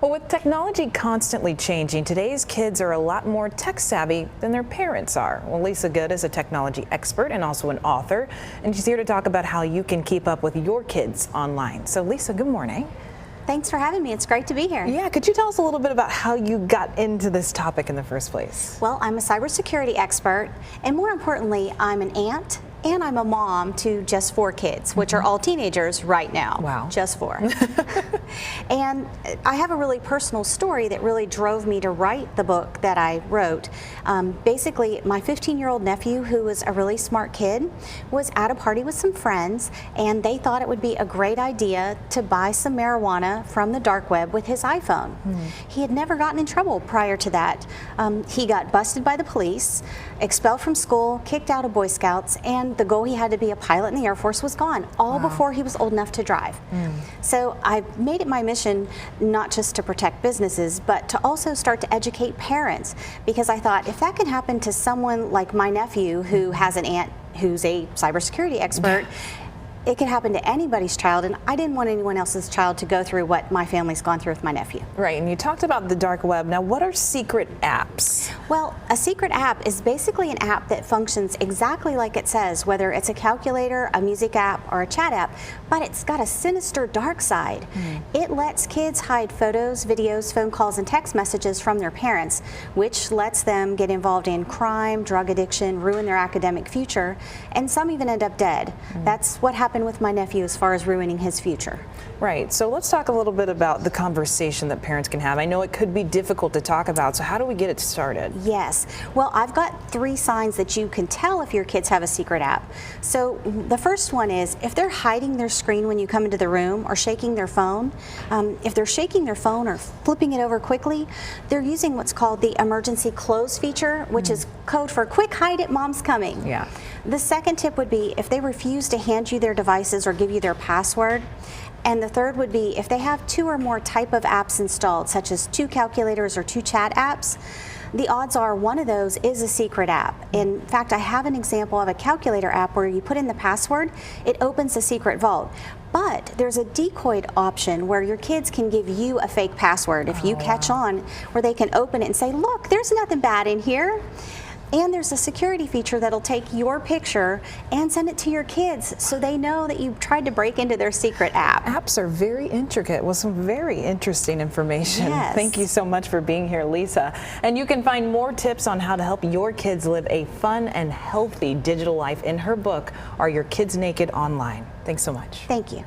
Well, with technology constantly changing, today's kids are a lot more tech savvy than their parents are. Well, Lisa Good is a technology expert and also an author, and she's here to talk about how you can keep up with your kids online. So Lisa, good morning. Thanks for having me. It's great to be here. Yeah, could you tell us a little bit about how you got into this topic in the first place? Well, I'm a cybersecurity expert, and more importantly, I'm an aunt and I'm a mom to just 4 kids, which are all teenagers right now. Wow. Just 4. And I have a really personal story that really drove me to write the book that I wrote. Basically, my 15-year-old nephew, who was a really smart kid, was at a party with some friends, and they thought it would be a great idea to buy some marijuana from the dark web with his iPhone. He had never gotten in trouble prior to that. He got busted by the police, expelled from school, kicked out of Boy Scouts, and the goal he had to be a pilot in the Air Force was gone, all before he was old enough to drive. So I made it my mission not just to protect businesses, but to also start to educate parents, because I thought if that can happen to someone like my nephew who has an aunt who's a cybersecurity expert, it could happen to anybody's child, and I didn't want anyone else's child to go through what my family's gone through with my nephew. Right, and you talked about the dark web. Now, what are secret apps? Well, a secret app is basically an app that functions exactly like it says, whether it's a calculator, a music app, or a chat app, but it's got a sinister dark side. It lets kids hide photos, videos, phone calls, and text messages from their parents, which lets them get involved in crime, drug addiction, ruin their academic future, and some even end up dead. That's what happened with my nephew as far as ruining his future. Right, so let's talk a little bit about the conversation that parents can have. I know it could be difficult to talk about, so how do we get it started? Yes, well, I've got 3 signs that you can tell if your kids have a secret app. So the first one is if they're hiding their screen when you come into the room or shaking their phone. If they're shaking their phone or flipping it over quickly, they're using what's called the emergency close feature, which is code for quick hide it, mom's coming. Yeah. The second tip would be if they refuse to hand you their devices or give you their password. And the third would be if they have 2 or more type of apps installed, such as 2 calculators or 2 chat apps, the odds are one of those is a secret app. In fact, I have an example of a calculator app where you put in the password, it opens a secret vault. But there's a decoy option where your kids can give you a fake password if you catch on, where they can open it and say, look, there's nothing bad in here. And there's a security feature that'll take your picture and send it to your kids so they know that you tried to break into their secret app. Apps are very intricate with some very interesting information. Yes. Thank you so much for being here, Lisa. And you can find more tips on how to help your kids live a fun and healthy digital life in her book, Are Your Kids Naked Online? Thanks so much. Thank you.